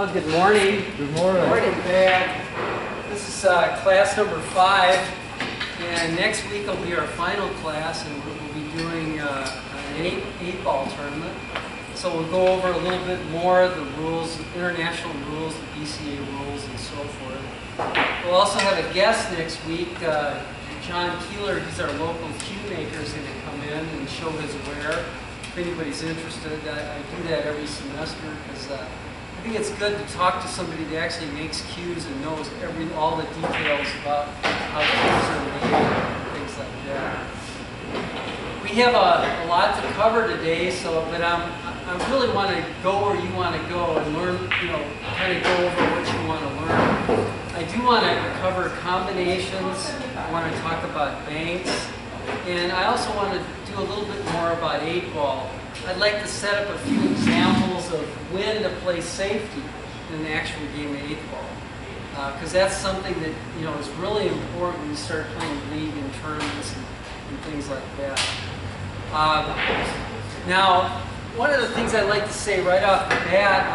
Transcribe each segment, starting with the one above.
Well, good morning. Good morning. Good morning, Pat. This is class number 5, and next week will be our final class, and we'll be doing an 8-ball tournament. So we'll go over a little bit more of the rules, international rules, the BCA rules, and so forth. We'll also have a guest next week. John Keeler, he's our local cue maker, is going to come in and show his wares. If anybody's interested, I do that every semester because I think it's good to talk to somebody that actually makes cues and knows all the details about how cues are made and things like that. We have a lot to cover today, but I really want to go where you want to go and learn, kind of go over what you want to learn. I do want to cover combinations. I want to talk about banks, and I also want to do a little bit more about 8-ball. I'd like to set up a few examples of when to play safety in an actual game of 8-ball, because that's something that is really important when you start playing league and tournaments and things like that. Now, one of the things I'd like to say right off the bat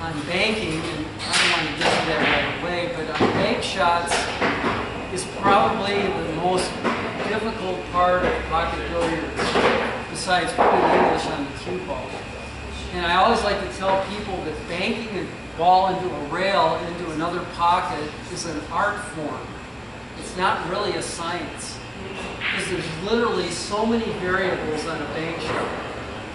on banking, and I don't want to get to that right away, but on bank shots is probably the most difficult part of pocket billiards, besides putting English on the cue ball. And I always like to tell people that banking a ball into a rail into another pocket is an art form. It's not really a science, because there's literally so many variables on a bank shot.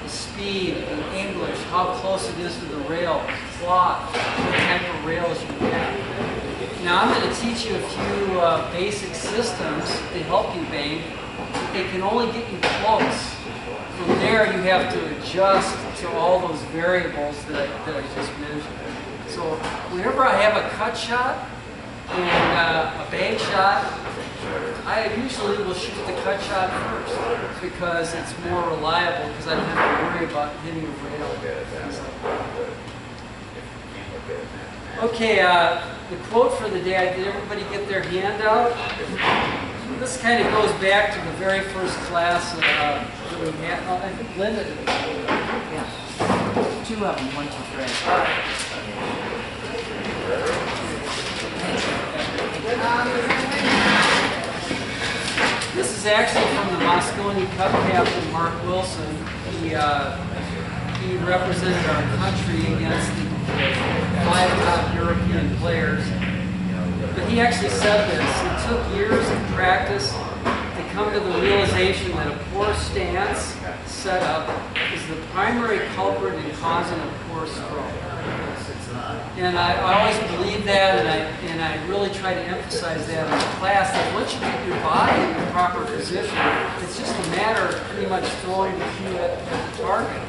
The speed, the English, how close it is to the rail, clock, what type of rails you have. Now I'm going to teach you a few basic systems to help you bank, but they can only get you close. From there you have to adjust to all those variables that I just mentioned. So whenever I have a cut shot and a bank shot, I usually will shoot the cut shot first because it's more reliable, because I don't have to worry about hitting a rail. Okay, the quote for the day, did everybody get their handout? This kind of goes back to the very first class that we had. Oh, I think Linda did. Yeah. 2 of them, 1, 2, 3. This is actually from the Moscone Cup captain, Mark Wilson. He represented our country against the 5 top European players. But he actually said this: it took years of practice to come to the realization that a poor stance setup is the primary culprit in causing a poor stroke. And I always believe that, and I really try to emphasize that in the class, that once you get your body in the proper position, it's just a matter of pretty much throwing the cue at the target.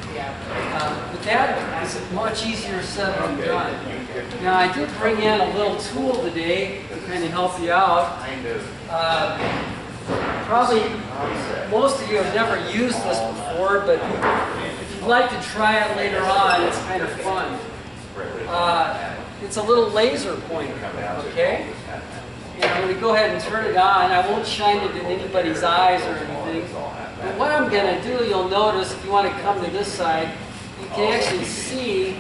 But that is much easier said than done. Now, I did bring in a little tool today to kind of help you out. Probably most of you have never used this before, but if you'd like to try it later on, it's kind of fun. It's a little laser pointer, okay? And I'm going to go ahead and turn it on. I won't shine it in anybody's eyes or anything. But what I'm going to do, you'll notice, if you want to come to this side, you can actually see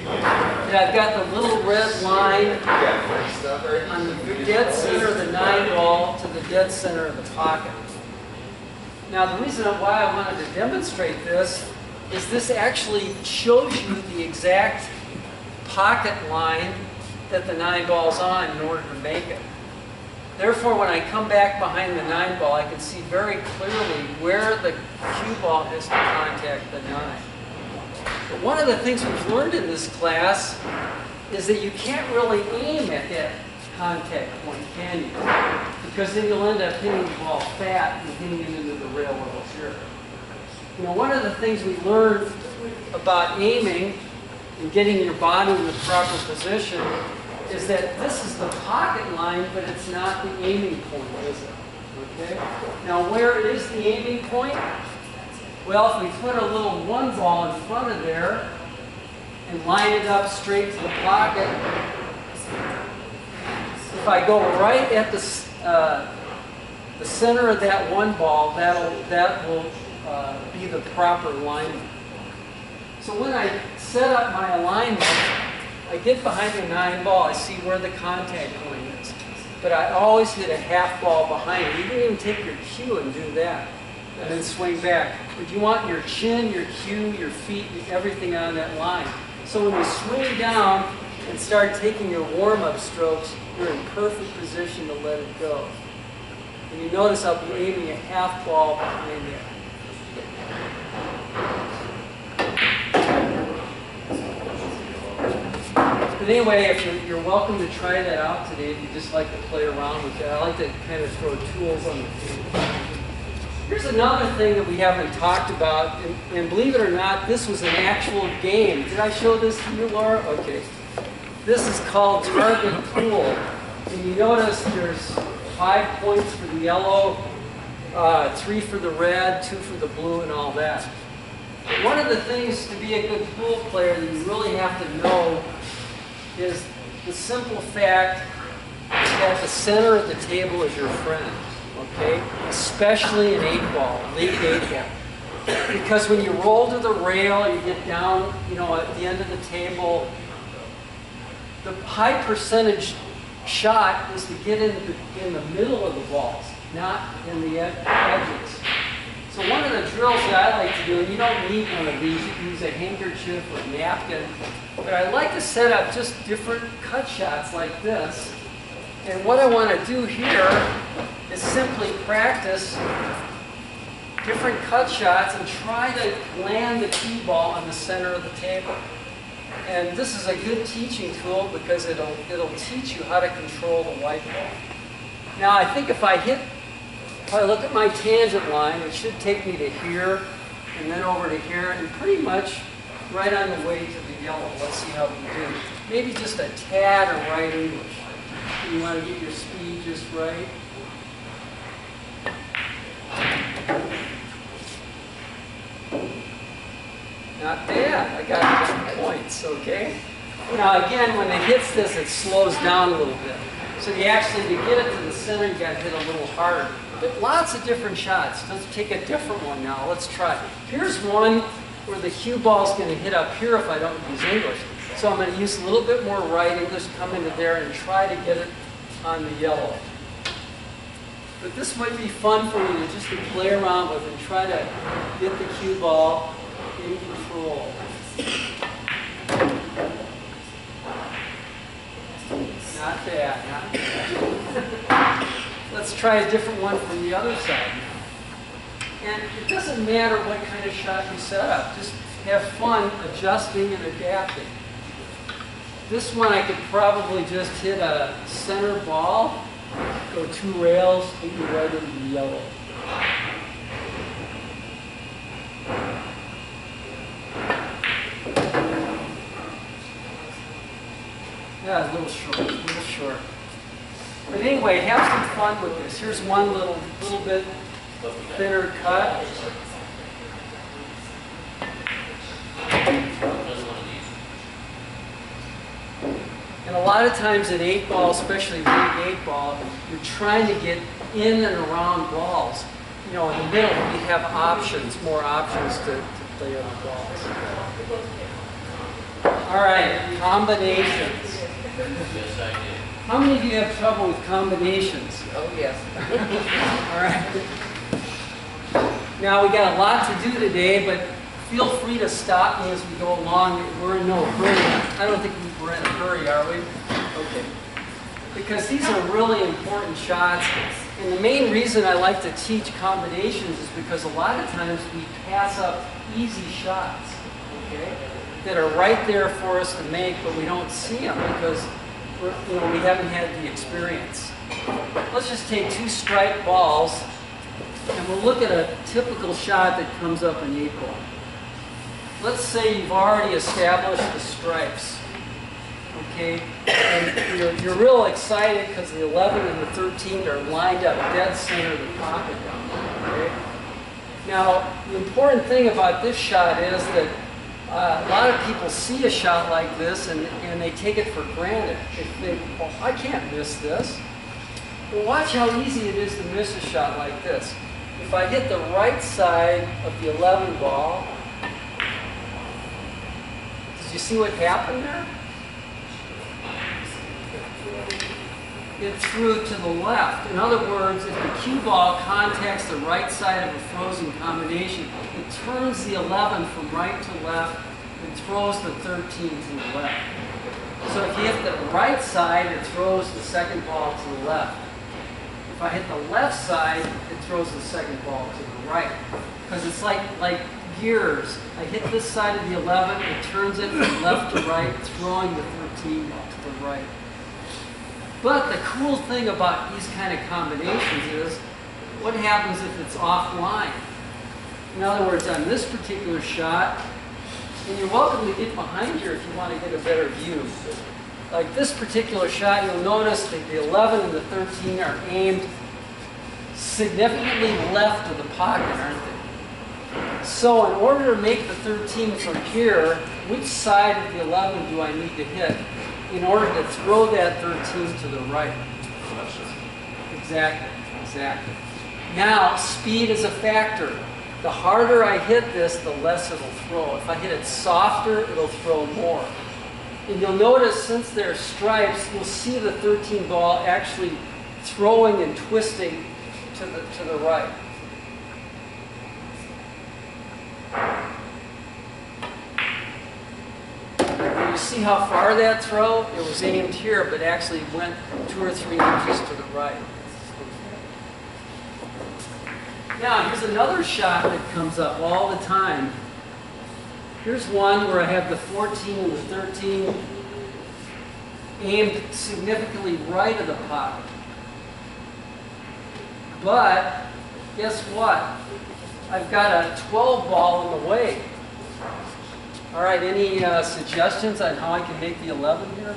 that I've got the little red line on the dead center of the 9-ball to the dead center of the pocket. Now, the reason why I wanted to demonstrate this is this actually shows you the exact pocket line that the 9-ball's on in order to make it. Therefore, when I come back behind the 9-ball, I can see very clearly where the cue ball has to contact the 9. But one of the things we've learned in this class is that you can't really aim at that contact point, can you? Because then you'll end up hitting the ball fat and hitting it into the rail level here. One of the things we learned about aiming and getting your body in the proper position is that this is the pocket line, but it's not the aiming point, is it? Okay? Now, where is the aiming point? Well, if we put a little 1-ball in front of there and line it up straight to the pocket, if I go right at the center of that 1-ball, that will be the proper alignment. So when I set up my alignment, I get behind the 9 ball, I see where the contact point is. But I always hit a half ball behind it. You can even take your cue and do that. And then swing back. But you want your chin, your cue, your feet, everything on that line. So when you swing down and start taking your warm-up strokes, you're in perfect position to let it go. And you notice I'll be aiming a half ball behind it. But anyway, if you're welcome to try that out today, if you just like to play around with that. I like to kind of throw tools on the table. Here's another thing that we haven't talked about, and believe it or not, this was an actual game. Did I show this to you, Laura? Okay. This is called target pool. And you notice there's 5 points for the yellow, 3 for the red, 2 for the blue, and all that. One of the things to be a good pool player that you really have to know is the simple fact that the center of the table is your friend, okay? Especially in 8-ball, late 8-ball. Because when you roll to the rail, you get down, you know, at the end of the table, the high percentage shot is to get in the middle of the balls, not in the edges. So one of the drills that I like to do, and you don't need one of these, you can use a handkerchief or a napkin, but I like to set up just different cut shots like this. And what I want to do here is simply practice different cut shots and try to land the cue ball on the center of the table. And this is a good teaching tool because it'll teach you how to control the white ball. Now I think if I look at my tangent line, it should take me to here and then over to here and pretty much right on the way to the yellow. Let's see how we do. Maybe just a tad of right English. You want to get your speed just right. Not bad. I got 10 points, okay? Now again, when it hits this, it slows down a little bit. So you actually, to get it to the center, you got to hit a little harder. But lots of different shots. Let's take a different one now. Let's try. Here's one where the cue ball's going to hit up here if I don't use English. So I'm going to use a little bit more right English, come into there and try to get it on the yellow. But this might be fun for you to just to play around with and try to get the cue ball in control. Not bad, not bad. Let's try a different one from the other side. And it doesn't matter what kind of shot you set up. Just have fun adjusting and adapting. This one I could probably just hit a center ball, go 2 rails, take me right into the yellow. Yeah, a little short, a little short. But anyway, have some fun with this. Here's one little bit thinner cut. And a lot of times in 8-ball, especially big 8-ball, you're trying to get in and around balls. You know, in the middle, we have options, more options to play on the balls. All right, combinations. Yes, I did. How many of you have trouble with combinations? Oh, yes. All right. Now, we got a lot to do today, but feel free to stop me as we go along. We're in no hurry. I don't think we're in a hurry, are we? Okay. Because these are really important shots. And the main reason I like to teach combinations is because a lot of times we pass up easy shots, okay, that are right there for us to make, but we don't see them because we haven't had the experience. Let's just take 2 striped balls, and we'll look at a typical shot that comes up in 8-ball. Let's say you've already established the stripes, okay? And you're real excited because the 11 and the 13 are lined up dead center of the pocket down there, okay? Now, the important thing about this shot is that a lot of people see a shot like this and they take it for granted. They think, well, I can't miss this. Well, watch how easy it is to miss a shot like this. If I hit the right side of the 11 ball, did you see what happened there? it threw to the left. In other words, if the cue ball contacts the right side of a frozen combination, it turns the 11 from right to left and throws the 13 to the left. So if you hit the right side, it throws the second ball to the left. If I hit the left side, it throws the second ball to the right. Because it's like gears. I hit this side of the 11, it turns it from left to right, throwing the 13 to the right. But the cool thing about these kind of combinations is, what happens if it's offline? In other words, on this particular shot, and you're welcome to get behind here if you want to get a better view. Like this particular shot, you'll notice that the 11 and the 13 are aimed significantly left of the pocket, aren't they? So in order to make the 13 from here, which side of the 11 do I need to hit in order to throw that 13 to the right? Exactly, exactly. Now, speed is a factor. The harder I hit this, the less it'll throw. If I hit it softer, it'll throw more. And you'll notice, since there are stripes, you'll see the 13 ball actually throwing and twisting to the right. You see how far that throw? It was aimed here, but actually went 2 or 3 inches to the right. Now, here's another shot that comes up all the time. Here's one where I have the 14 and the 13 aimed significantly right of the pocket. But, guess what? I've got a 12 ball in the way. All right, any suggestions on how I can make the 11 here?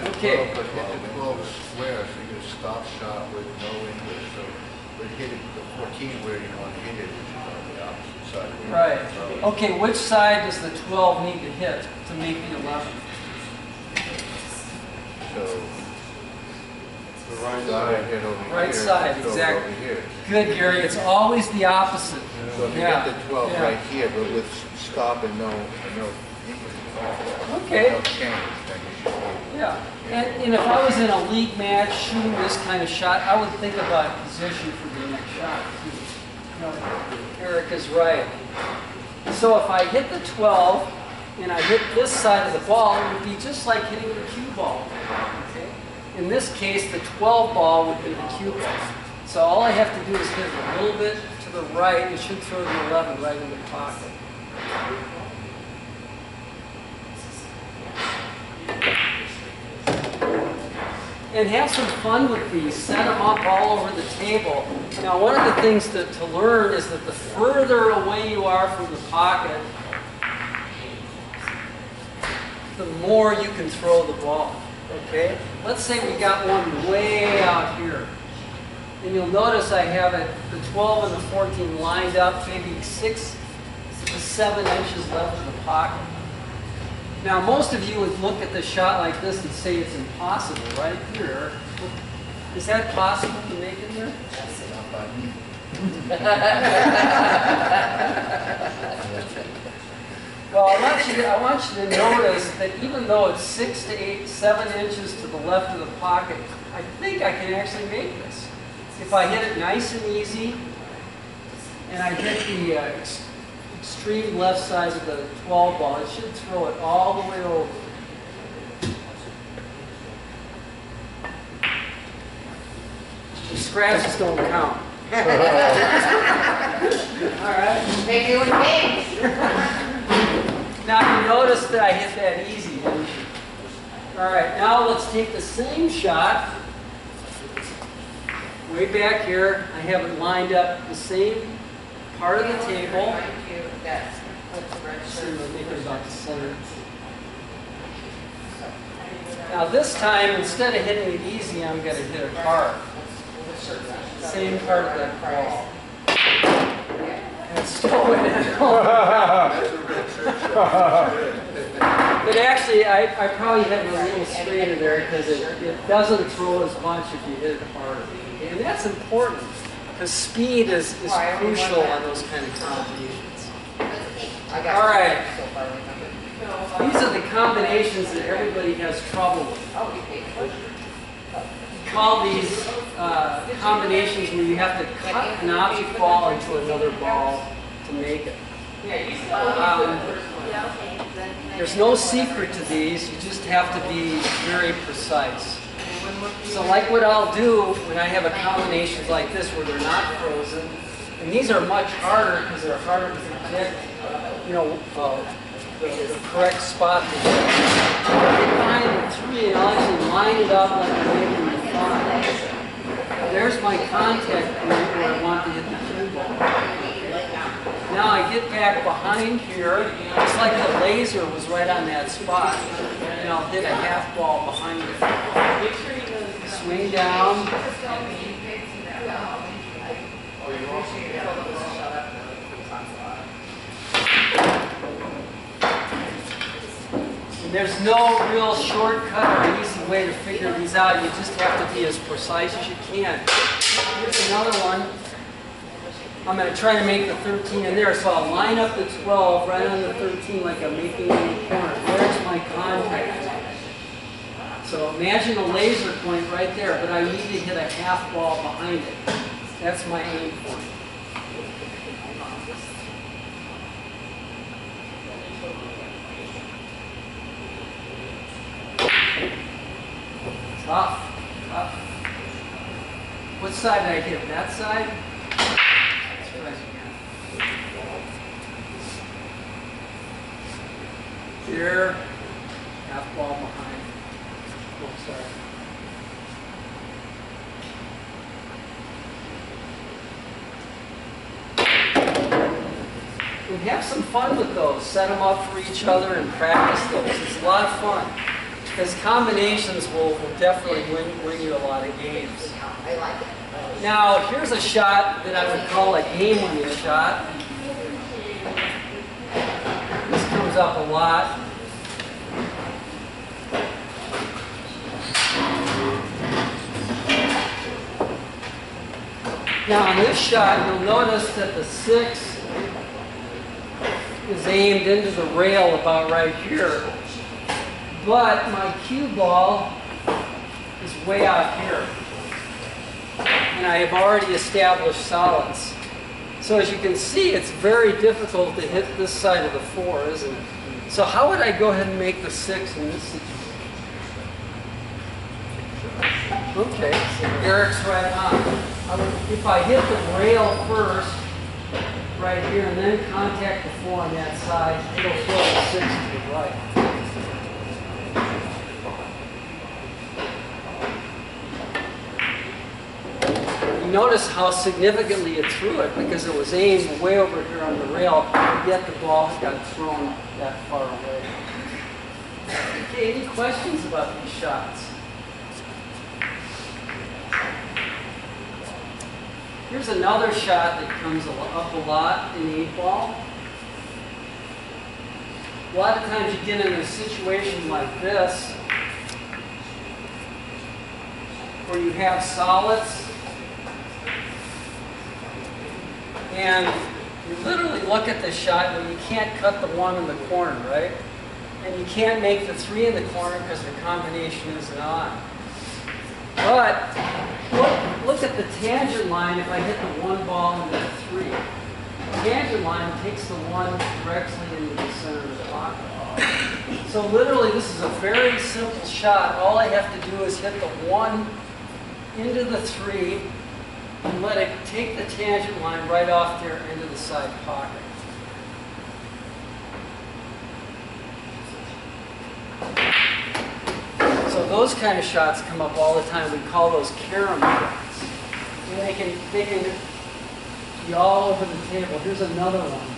Okay. But hit the 12 square, so you get a stop shot with no English. So, but hit it the 14 where you want to hit it, which is on the opposite side. Right. Okay, which side does the 12 need to hit to make the 11? So, the right side hit over here. Right side, so exactly. Over here. Good, Gary. It's always the opposite. So if you Yeah. get the 12 Yeah. right here, but with stop and no English, Okay. no change, then you should be able to. Yeah. And if I was in a league match shooting this kind of shot, I would think about position for the next shot. You know, Eric is right. So if I hit the 12 and I hit this side of the ball, it would be just like hitting the cue ball. Okay? In this case, the 12 ball would be the cue ball. So all I have to do is hit it a little bit to the right. It should throw the 11 right in the pocket. And have some fun with these. Set them up all over the table. Now, one of the things to learn is that the further away you are from the pocket, the more you can throw the ball. Okay? Let's say we got one way out here. And you'll notice I have it, the 12 and the 14 lined up, maybe 6 to 7 inches left of the pocket. Now, most of you would look at the shot like this and say it's impossible, right here. Is that possible to make it there? Well, I want you to notice that even though it's 6 to 8, 7 inches to the left of the pocket, I think I can actually make this. If I hit it nice and easy, and I hit the extreme left side of the 12 ball, it should throw it all the way over. The scratches don't count. All right. They do in games. Now you notice that I hit that easy, didn't you? All right, now let's take the same shot. Way back here, I have it lined up the same part of the table. See, we're making about the center. Now this time, instead of hitting it easy, I'm going to hit it hard. Same part of that ball. And it's still went in. But actually, I probably hit it a little straighter there because it doesn't throw as much if you hit it harder. And that's important because speed is crucial on those kind of combinations. All right. These are the combinations that everybody has trouble with. We call these combinations where you have to cut an object ball into another ball to make it. There's no secret to these, you just have to be very precise. So like what I'll do when I have a combinations like this where they're not frozen, and these are much harder because they're harder to predict, you know, the correct spot to hit. I get behind the 3 and I'll actually line it up like I'm making the 5. There's my contact point where I want to hit the cue ball. Now I get back behind here, it's like the laser was right on that spot, and I'll hit a half ball behind it. Swing down. And there's no real shortcut or easy way to figure these out. You just have to be as precise as you can. Here's another one. I'm going to try to make the 13 in there, so I'll line up the 12 right on the 13 like I'm making in the corner. There's my contact point. So imagine a laser point right there, but I need to hit a half ball behind it. That's my aim point. Tough, tough. What side did I hit? That side? Here, half ball behind. Oh, sorry. And have some fun with those. Set them up for each other and practice those. It's a lot of fun. Because combinations will definitely win you a lot of games. Now, here's a shot that I would call a game-winning shot. This comes up a lot. Now, on this shot, you'll notice that the 6 is aimed into the rail about right here. But my cue ball is way out here. And I have already established solids. So as you can see, it's very difficult to hit this side of the 4, isn't it? So how would I go ahead and make the 6 in this situation? Okay, so Eric's right on. If I hit the rail first, right here, and then contact the 4 on that side, it'll throw the 6 to the right. Notice how significantly it threw it because it was aimed way over here on the rail, yet the ball got thrown that far away. Okay, any questions about these shots? Here's another shot that comes up a lot in 8-ball. A lot of times you get in a situation like this where you have solids. And you literally look at this shot where you can't cut the 1 in the corner, right? And you can't make the 3 in the corner because the combination isn't on. But look at the tangent line if I hit the 1 ball into the 3. The tangent line takes the 1 directly into the center of the pocket. So literally this is a very simple shot. All I have to do is hit the 1 into the 3 and let it take the tangent line right off there into the side pocket. So those kind of shots come up all the time. We call those Carom shots. And they can be all over the table. Here's another one.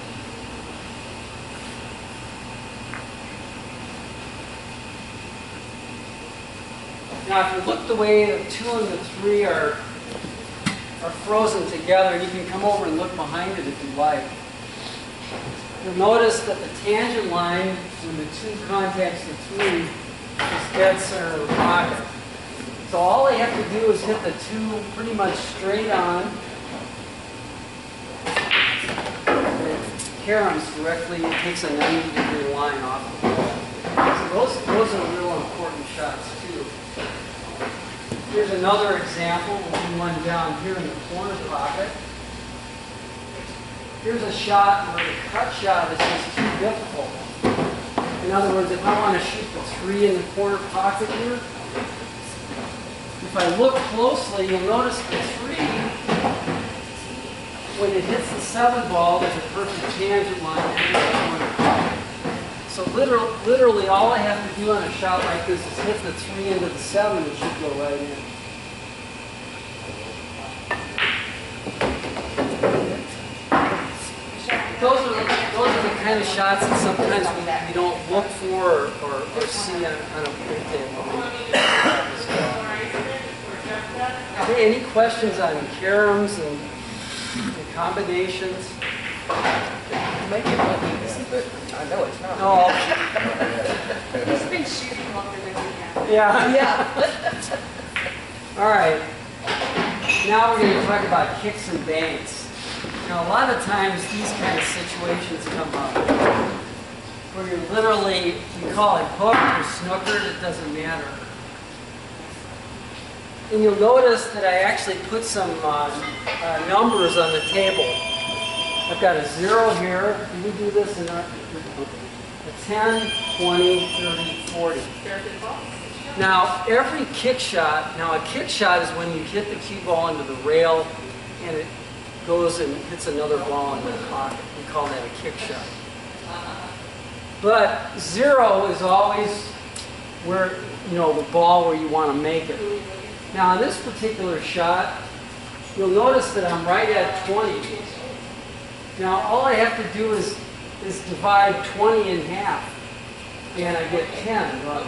Now if you look the way the 2 and the 3 are frozen together, you can come over and look behind it if you like. You'll notice that the tangent line when the 2 contacts the 3 is dead center of the pocket. So all I have to do is hit the 2 pretty much straight on. caroms directly, it takes a 90-degree line off the ball. So those are real important shots too. Here's another example. We'll do one down here in the corner pocket. Here's a shot where the cut shot is just too difficult. In other words, if I want to shoot the 3 in the corner pocket here, if I look closely, you'll notice the 3, when it hits the 7 ball, there's a perfect tangent line in the corner pocket. So literally all I have to do on a shot like this is hit the 3 into the 7, it should go right in. Those are the kind of shots that sometimes we don't look for or see on a print table. Okay, any questions on caroms and combinations? Make it look easy, but I know it's not. No. He's been shooting longer than we have. Yeah. Yeah. All right. Now we're going to talk about kicks and banks. Now, a lot of times these kind of situations come up where you're literally, you call it hooked or snookered, it doesn't matter. And you'll notice that I actually put some numbers on the table. I've got a 0 here. Can we do this in our, a 10, 20, 30, 40. Now, every kick shot, now a kick shot is when you hit the cue ball into the rail and it goes and hits another ball in the pocket. We call that a kick shot. But 0 is always where, you know, the ball where you want to make it. Now, in this particular shot, you'll notice that I'm right at 20. Now, all I have to do is divide 20 in half, and I get 10. Right?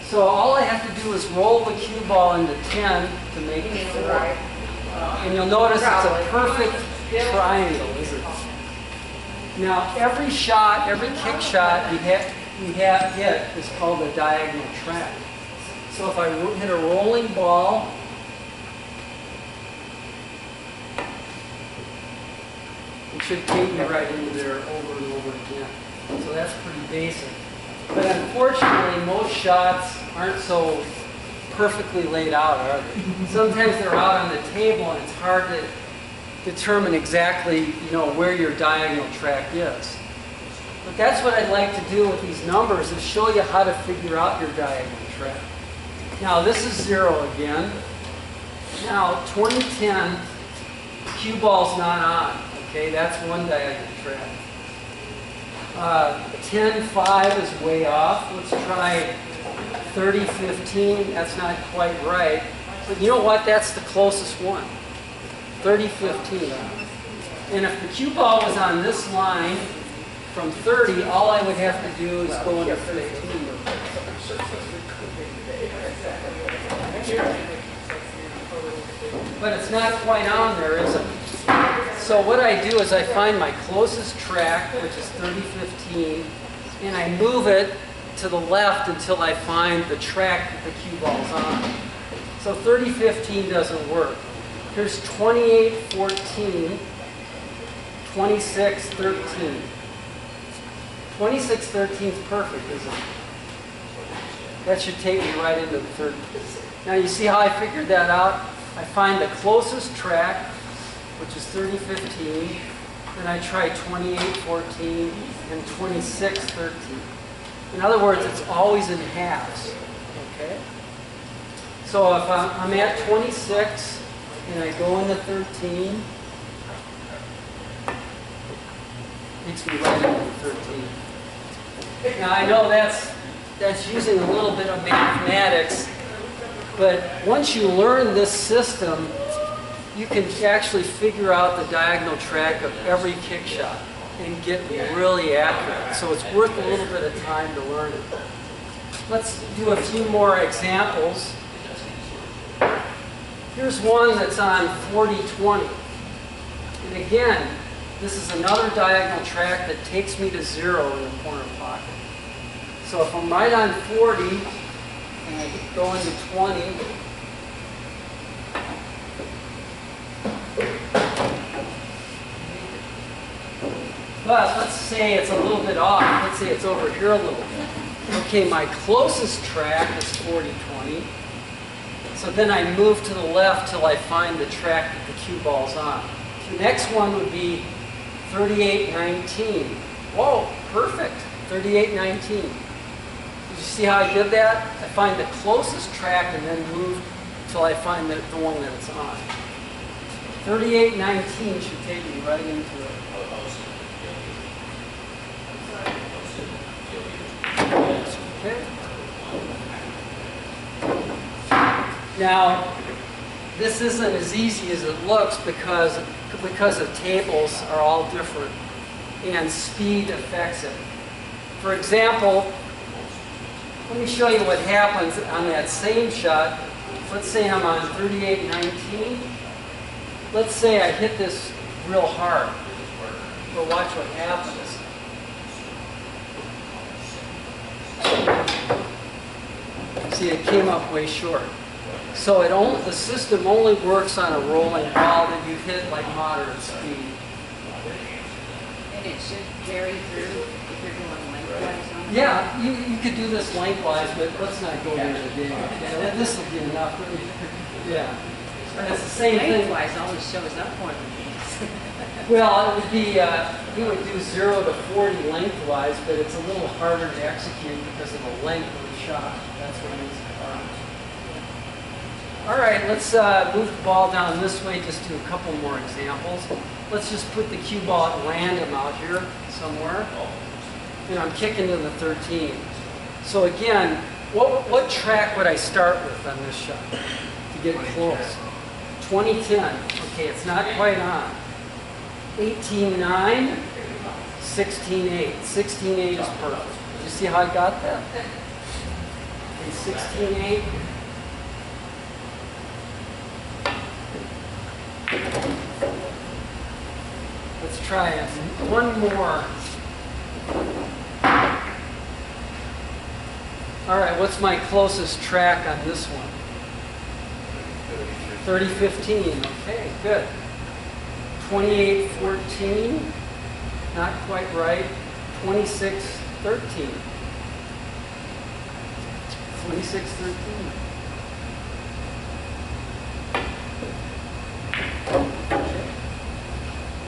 So all I have to do is roll the cue ball into 10 to make it 4. And you'll notice it's a perfect triangle, isn't it? Now, every shot, every kick shot we have hit is called a diagonal track. So if I hit a rolling ball, it should take me right into there over and over again. So that's pretty basic. But unfortunately, most shots aren't so perfectly laid out, are they? Sometimes they're out on the table and it's hard to determine exactly, you know, where your diagonal track is. But that's what I'd like to do with these numbers, is show you how to figure out your diagonal track. Now this is 0 again. Now 2010, cue ball's not on. Okay, that's one diagonal track. 10-5 is way off. Let's try 30-15. That's not quite right. But you know what? That's the closest one. 30-15. And if the cue ball was on this line from 30, all I would have to do is go into 15. But it's not quite on there, is it? So what I do is I find my closest track, which is 30-15, and I move it to the left until I find the track that the cue ball's on. So 30-15 doesn't work. Here's 28-14, 26-13. 26-13 is perfect, isn't it? That should take me right into the third. Now you see how I figured that out? I find the closest track, which is 30-15, then I try 28-14 and 26-13. In other words, it's always in halves. Okay? So if I'm at 26 and I go into 13, takes me right into 13. Now I know that's using a little bit of mathematics, but once you learn this system, you can actually figure out the diagonal track of every kick shot and get really accurate. So it's worth a little bit of time to learn it. Let's do a few more examples. Here's one that's on 40-20. And again, this is another diagonal track that takes me to 0 in the corner pocket. So if I'm right on 40 and I go into 20, But let's say it's a little bit off. Let's say it's over here a little bit. Okay, my closest track is 40-20. So then I move to the left till I find the track that the cue ball's on. The next one would be 38-19. Whoa, perfect. 38-19. Did you see how I did that? I find the closest track and then move till I find the one that it's on. 38-19 should take me right into it. Okay. Now, this isn't as easy as it looks because the tables are all different and speed affects it. For example, let me show you what happens on that same shot. Let's say I'm on 38-19. Let's say I hit this real hard. Well, watch what happens. See, it came up way short. So the system only works on a rolling ball that you hit like moderate speed. And it should carry through if you're going lengthwise on it? Yeah, you could do this lengthwise, but let's not go there today. Okay? This will be enough. Yeah. And it's the same thing. Lengthwise always shows up more than these. Well, it would be, you would do 0 to 40 lengthwise, but it's a little harder to execute because of the length of the shot. That's what makes it hard. All right, let's move the ball down this way, just do a couple more examples. Let's just put the cue ball at random out here somewhere. And I'm kicking to the 13. So again, what track would I start with on this shot to get close? 20-10. Okay, it's not quite on. 18-9, 16-8. 16-8 is perfect. Did you see how I got that? Okay, 16-8. Let's try it. One more. All right, what's my closest track on this one? 30-15. Okay, good. 28-14. Not quite right. 26-13. 26-13.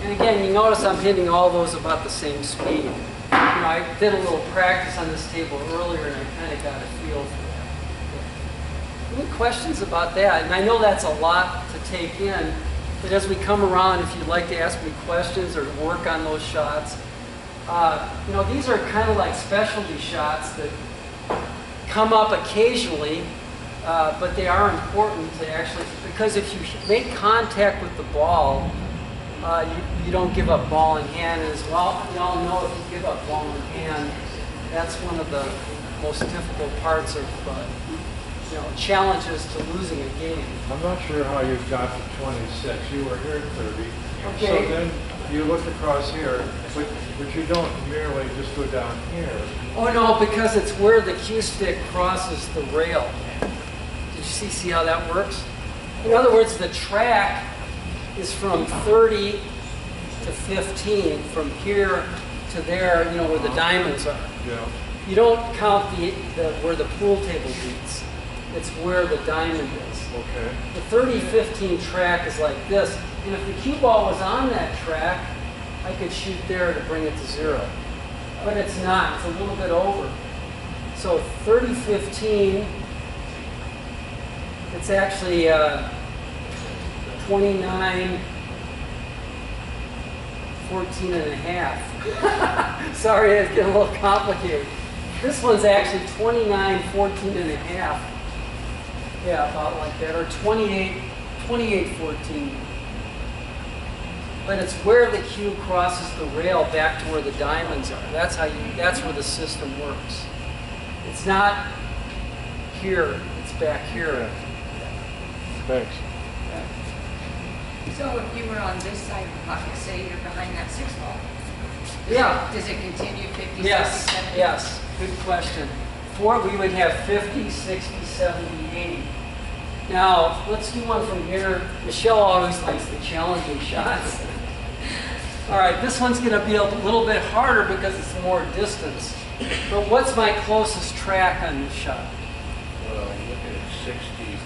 And again, you notice I'm hitting all those about the same speed. You know, I did a little practice on this table earlier and I kind of got a feel for that. Any questions about that? And I know that's a lot to take in, but as we come around, if you'd like to ask me questions or work on those shots, you know, these are kind of like specialty shots that come up occasionally, but they are important to actually, because if you make contact with the ball, you don't give up ball in hand. And as well, you all know if you give up ball in hand, that's one of the most difficult parts of, you know, challenges to losing a game. I'm not sure how you got to 26. You were here at 30. Okay. So then you look across here, but you don't merely just go down here. Oh no, because it's where the cue stick crosses the rail. Did you see how that works? In other words, the track is from 30 to 15, from here to there, you know, where the diamonds are. Yeah. You don't count where the pool table beats. It's where the diamond is. Okay. The 30-15 track is like this. And if the cue ball was on that track, I could shoot there to bring it to 0. But it's not. It's a little bit over. So 30-15, it's actually 29, 14 and a half. Sorry, it's getting a little complicated. This one's actually 29, 14 and a half. Yeah, about like that, or 28, 14. But it's where the cue crosses the rail back to where the diamonds are. That's where the system works. It's not here, it's back here. Thanks. So if you were on this side of the pocket, say you're behind that 6 ball, Yeah. does it continue 50, Yes, 60, 70? yes, good question. We would have 50, 60, 70, 80. Now, let's do one from here. Michelle always likes the challenging shots. All right, this one's going to be a little bit harder because it's more distance. But what's my closest track on this shot? Well, I'm looking at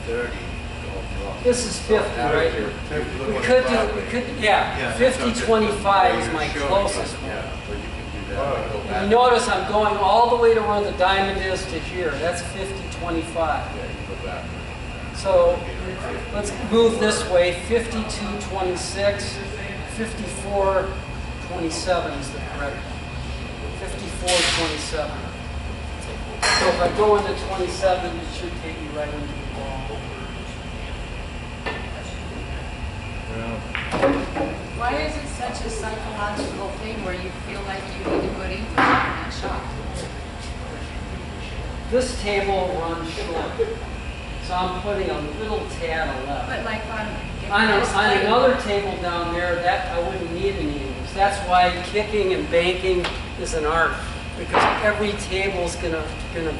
60-30. This is 50, right? We could, yeah, 50-25 is my closest one. Yeah, but you can do that. Go And back. you notice I'm going all the way to where the diamond is to here. That's 50-25. Yeah, you go back. So let's move this way. 52-26, 54-27 is the correct one. 54-27. So if I go into 27, it should take me right into the ball. Why is it such a psychological thing where you feel like you need to put English in that shot? This table runs short, so I'm putting a little tad of left. But like on Another table down there, that I wouldn't need any English. That's why kicking and banking is an art, because every table is gonna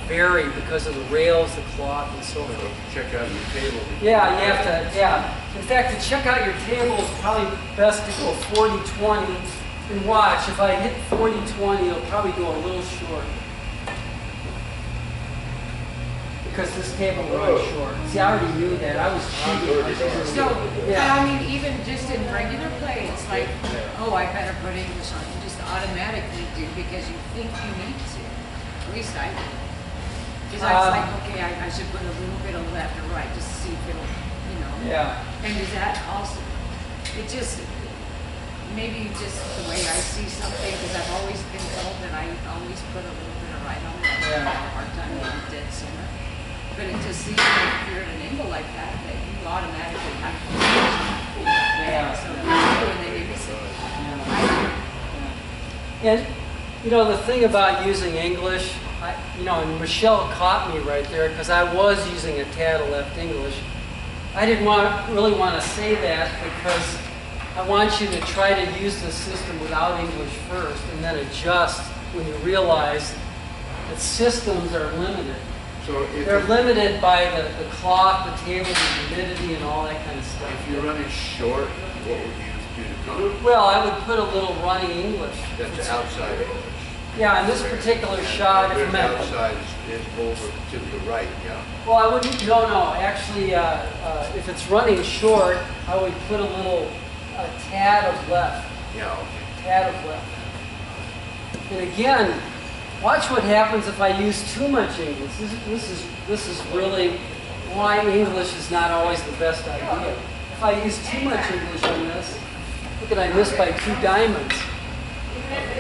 vary because of the rails, the cloth, and so forth. Check out your table. Yeah, you have to. Yeah. In fact, to check out your table, it's probably best to go 40-20 and watch. If I hit 40-20, it'll probably go a little short. Because this table runs short. See, I already knew that. I was cheating. So, Yeah. I mean, even just in regular play, it's like, oh, I better put English on. You just automatically do because you think you need to. At least I do. Because I was like, okay, I should put a little bit of left or right just to see if it'll, you know. Yeah. And is that also, it just, maybe just the way I see something, because I've always been told that I always put a little bit of right on left. I have a hard time getting dead center. But it just seems like if you're at an angle like that, that you automatically have to so when they do this. And, you know, the thing about using English, and Michelle caught me right there because I was using a tad of left English. I didn't really want to say that because I want you to try to use the system without English first and then adjust when you realize that systems are limited. So if They're limited by the cloth, the table, the humidity, and all that kind of stuff. If you're running short, what would you do to comp? Well, I would put a little running English. That's outside English. Yeah, in this particular shot, if Whereas I'm at, outside is over to the right, yeah. well, I wouldn't. No. Actually, if it's running short, I would put a tad of left. Yeah, okay. Tad of left. And again, watch what happens if I use too much English. This is really why English is not always the best idea. If I use too much English on this, look at I missed by 2 diamonds.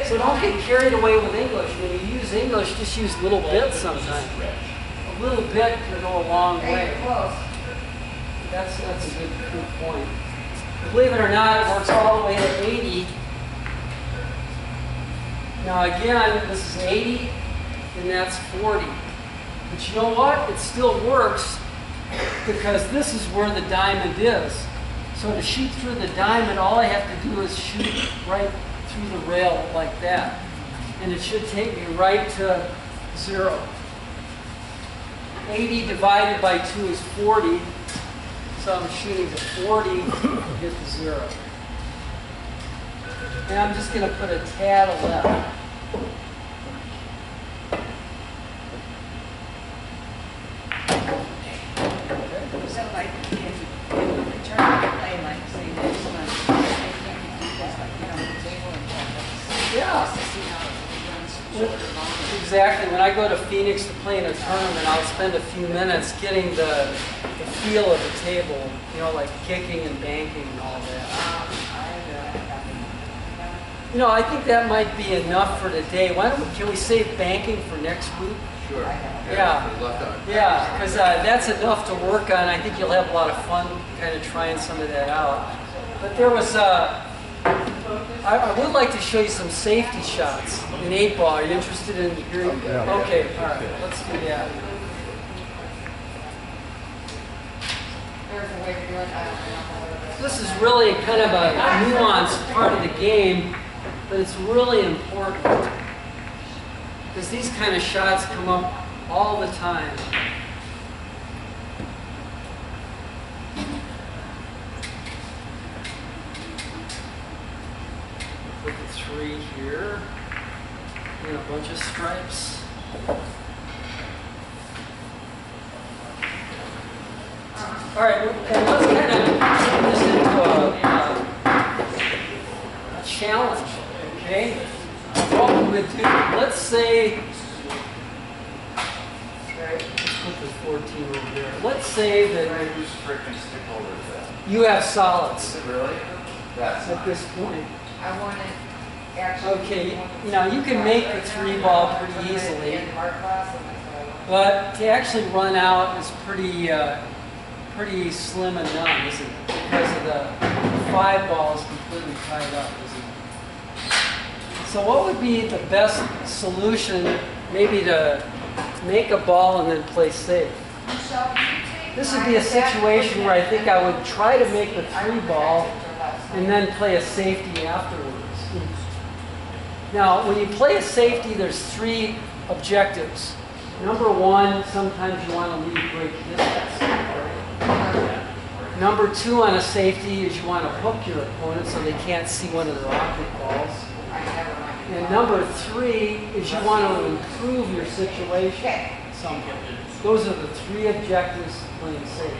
So don't get carried away with English. When you use English, just use little bits sometimes. A little bit can go a long way. That's a good point. Believe it or not, it works all the way to 80. Now again, this is 80, and that's 40. But you know what? It still works because this is where the diamond is. So to shoot through the diamond, all I have to do is shoot right through the rail like that. And it should take me right to 0. 80 divided by 2 is 40. So I'm shooting to 40 to hit the 0. And I'm just going to put a tad of left. So like, if you're trying to play like, say, this one, maybe you could do this, like, you know, the table and Yeah. just to see how it runs shorter, longer. Exactly. When I go to Phoenix to play in a tournament, I'll spend a few minutes getting the feel of the table, like kicking and banking and all that. I think that might be enough for today. Can we save banking for next week? Sure. Yeah. for Lhotka. Yeah, because that's enough to work on. I think you'll have a lot of fun kind of trying some of that out. But there was, I would like to show you some safety shots in 8-ball. Are you interested in hearing? Yeah. Okay, all right, let's do that. There's a way to do it, I don't know. This is really kind of a nuanced part of the game, but it's really important because these kind of shots come up all the time. 3 here, and a bunch of stripes. All right, and let's kind of turn this into a challenge, okay? What we would do, let's say, let's put the 14 over there. Let's say that you have solids at this point. I want it actually. Okay, now you can make the 3 ball pretty easily, but to actually run out is pretty slim and none, isn't it? Because of the 5 ball is completely tied up, isn't it? So what would be the best solution, maybe to make a ball and then play safe? This would be a situation where I think I would try to make the 3 ball and then play a safety afterwards. Now, when you play a safety, there's 3 objectives. Number 1, sometimes you want to leave great distance. Number 2 on a safety is you want to hook your opponent so they can't see one of their awkward balls. And number 3 is you want to improve your situation somehow. Those are the 3 objectives of playing safe.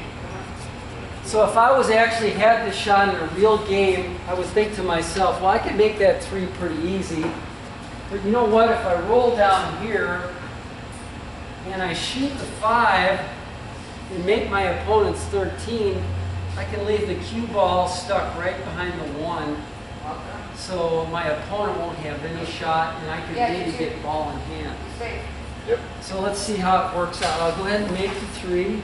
So if I was actually had this shot in a real game, I would think to myself, well, I could make that 3 pretty easy. But you know what? If I roll down here and I shoot the 5 and make my opponent's 13, I can leave the cue ball stuck right behind the 1. So my opponent won't have any shot, and I can maybe get ball in hand. Yep. So let's see how it works out. I'll go ahead and make the 3.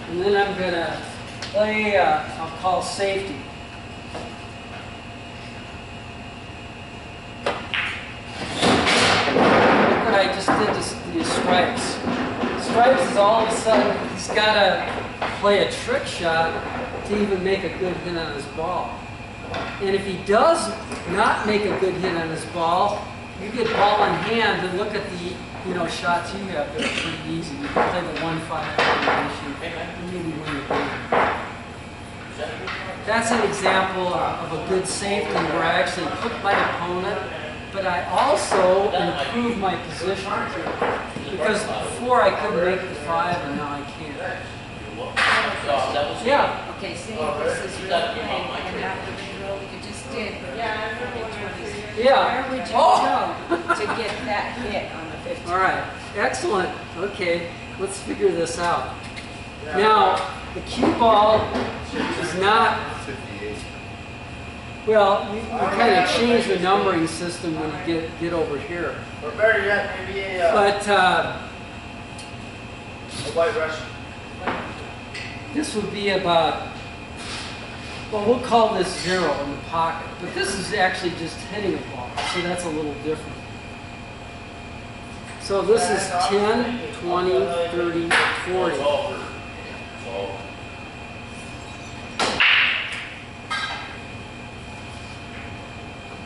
And then I'm going to play, I'll call safety. Look what I just did to these stripes. Stripes is all of a sudden, he's got to play a trick shot to even make a good hit on his ball. And if he does not make a good hit on his ball, you get ball in hand and look at the shots you have that are pretty easy. You can play the 1-5 combination and maybe win the game. That's an example of a good safety where I actually hook my opponent, but I also improve my position. Because before I couldn't make the 5 and now I can. Yeah. Okay, say this is real thing and not the drill you just did, but Yeah. where would you go to get that hit on the 15? All right. Excellent. Okay. Let's figure this out. Now, the cue ball is not. 58. Well, you kind of change the numbering system when you get over here. Or better yet, maybe a But white Russian. this would be about, well, we'll call this 0 in the pocket. But this is actually just hitting a ball, so that's a little different. So this is 10, 20, 30, 40.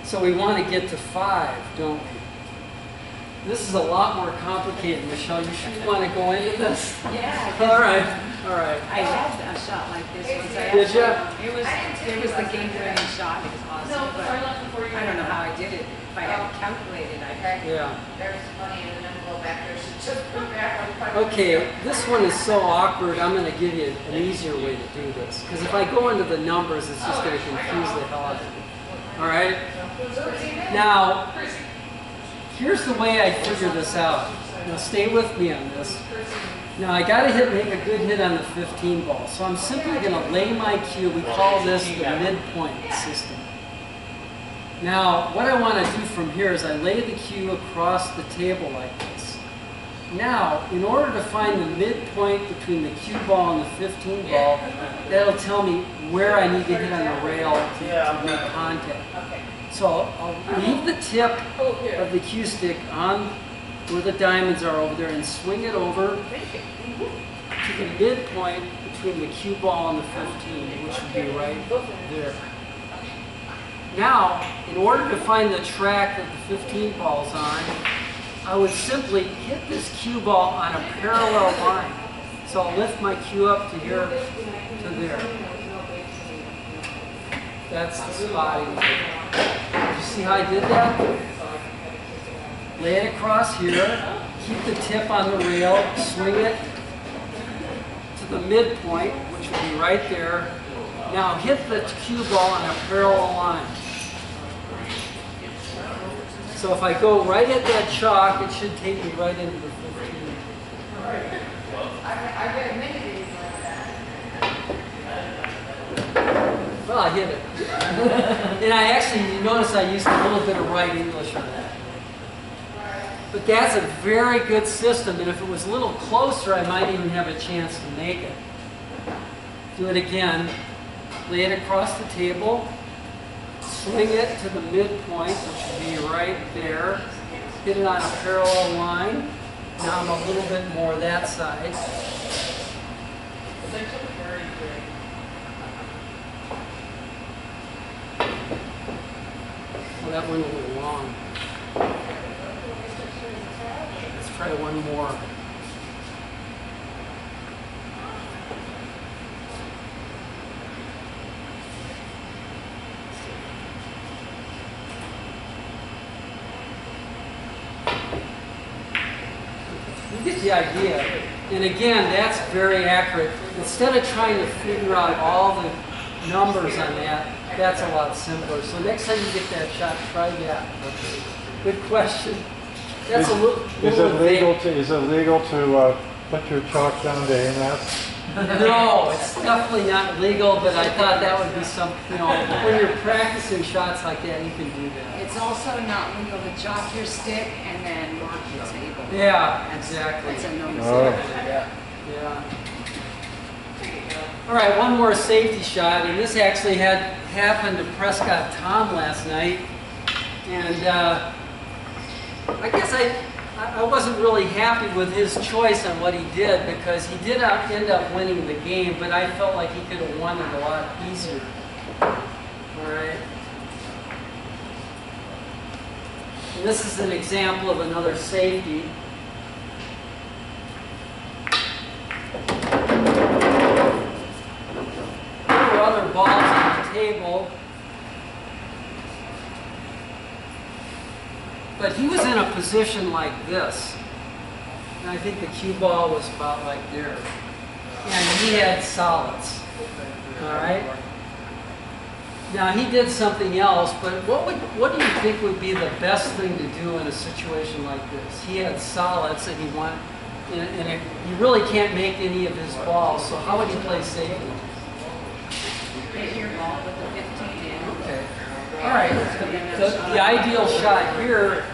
So we want to get to 5, don't we? This is a lot more complicated, Michelle. You should want to go into this. Yeah. All right. All right. I had a shot like this once. Did you? It was the game-winning shot. It was awesome. But I don't know how I did it. If I had calculated, Yeah. There's money in an envelope back there. She just put back. Okay, this one is so awkward, I'm going to give you an easier way to do this. Because if I go into the numbers, it's just going to confuse the hell out of me. All right? Now, here's the way I figure this out. Now, stay with me on this. Now, I got to make a good hit on the 15 ball. So I'm simply going to lay my cue. We call this the midpoint system. Now, what I want to do from here is I lay the cue across the table like this. Now, in order to find the midpoint between the cue ball and the 15 ball, that'll tell me where I need to hit on the rail to make contact. So I'll leave the tip of the cue stick on where the diamonds are over there and swing it over to the midpoint between the cue ball and the 15, which would be right there. Now, in order to find the track that the 15 ball's on, I would simply hit this cue ball on a parallel line. So I'll lift my cue up to here, to there. That's the spotting. You see how I did that? Lay it across here, keep the tip on the rail, swing it to the midpoint, which will be right there. Now hit the cue ball on a parallel line. So if I go right at that chalk, it should take me right into the 15. I read a minute like that. Well, I hit it. And I actually, you notice I used a little bit of right English on that. But that's a very good system, and if it was a little closer, I might even have a chance to make it. Do it again. Lay it across the table. Swing it to the midpoint, which would be right there. Hit it on a parallel line. Now I'm a little bit more that side. Well, that went a little long. Let's try one more. You get the idea. And again, that's very accurate. Instead of trying to figure out all the numbers on that, that's a lot simpler. So next time you get that shot, try that. Good question. That's a little Is it legal to put your chalk down to aim at? No, it's definitely not legal, but I thought that would be some, when you're practicing shots like that, you can do that. It's also not legal to chop your stick and then mark your table. Yeah, exactly. That's a no Oh. Yeah. All right, one more safety shot, and this actually had happened to Prescott Tom last night, and I guess I wasn't really happy with his choice on what he did, because he did end up winning the game, but I felt like he could have won it a lot easier. All right. And this is an example of another safety. There were other balls on the table. But he was in a position like this. And I think the cue ball was about like there. And he had solids. All right? Now he did something else, but what do you think would be the best thing to do in a situation like this? He had solids and he really can't make any of his balls, so how would he play safety? Hit your ball with the 15 in. Okay. All right. The ideal shot here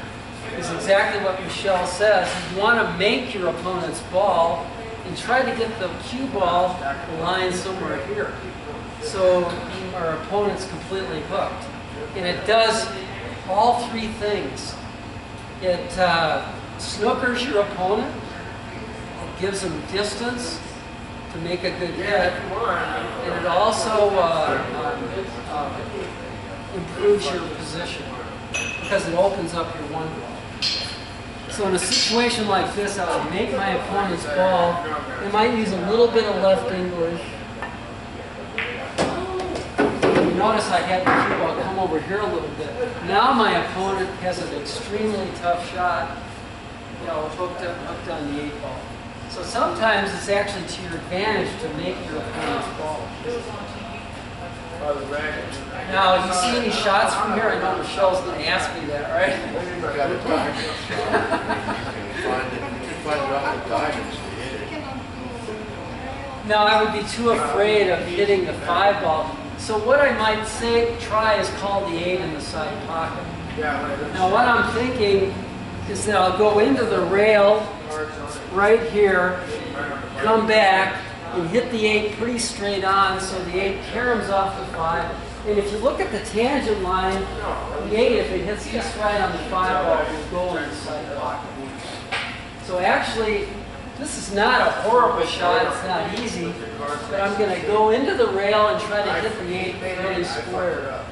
is exactly what Michelle says. You want to make your opponent's ball and try to get the cue ball line somewhere here. So our opponent's completely hooked. And it does all three things. It snookers your opponent. It gives them distance to make a good hit. And it also improves your position because it opens up your one ball. So in a situation like this, I would make my opponent's ball. I might use a little bit of left English. Notice I had the cue ball come over here a little bit. Now my opponent has an extremely tough shot, hooked on the 8-ball. So sometimes it's actually to your advantage to make your opponent's ball. Now, you see any shots from here? I know Michelle's going to ask me that, right? You got a diamond shot. You can find the diamonds to hit it. No, I would be too afraid of hitting the 5-ball. So what I might try is call the 8 in the side pocket. Now what I'm thinking is that I'll go into the rail right here, come back, and hit the 8 pretty straight on, so the 8 caroms off the 5. And if you look at the tangent line, the 8, if it hits just right on the 5-ball, will go in the side pocket. So actually, this is not a horrible shot, it's not easy, but I'm going to go into the rail and try to hit the 8 fairly square.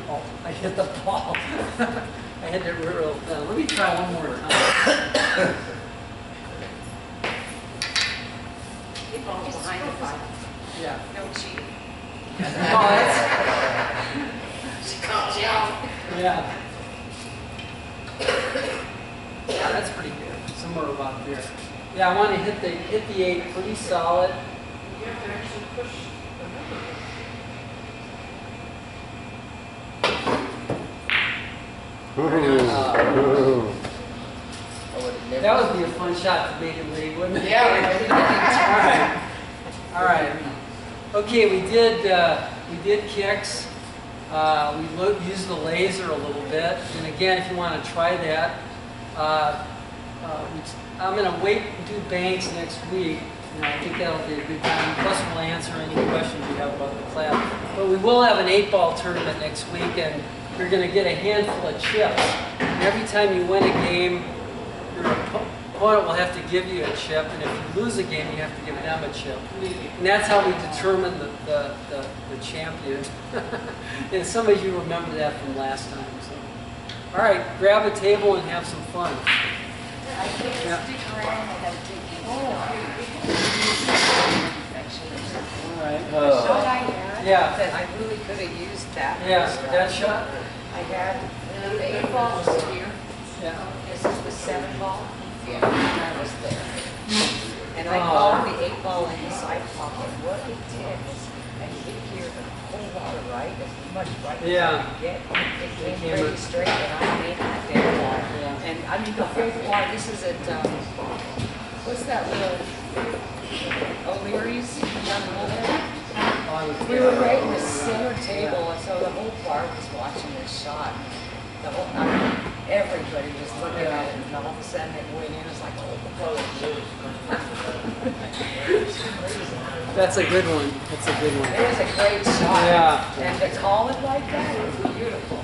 Oh, I hit the ball. I had to real down. Let me try one more time. Keep all behind the five. Yeah. No cheating. Oh, that's, She calls you out. yeah. Yeah, that's pretty good. Somewhere about there. Yeah, I want to hit the 8 pretty solid. You have to actually push the number. I would have never. That would be a fun shot to make it lead, wouldn't it? Yeah. All right. Okay, we did kicks. We used the laser a little bit, and again, if you want to try that, I'm going to wait and do banks next week. And I think that'll be a good time. Plus, we'll answer any questions you have about the class. But we will have an 8-ball tournament next week, and you're going to get a handful of chips. And every time you win a game, your opponent will have to give you a chip, and if you lose a game, you have to give them a chip. And that's how we determine the champion. And some of you remember that from last time. So. All right, grab a table and have some fun. I think it's Yeah. stick around and have to take All right. The shot I had, Yeah. that I really could have used that. Yeah, was, that shot? I had the 8-ball was here. Yeah. This is the 7-ball. Yeah, I was there. And I Oh. called the 8-ball in the side pocket. What it did was, I hit here a whole lot of right, as much right as Yeah. I could get. It came came pretty straight, and I made that damn ball. Yeah. And I mean, the whole bar, this is at, what's that little, O'Leary's down the road there? We were right in the center table, and so the whole bar was watching this shot. The whole, I mean, everybody was looking at it, and all of a sudden it went in. It's like, oh, That's a good one. That's a good one. it was a great shot. Yeah. And to call it like that was beautiful.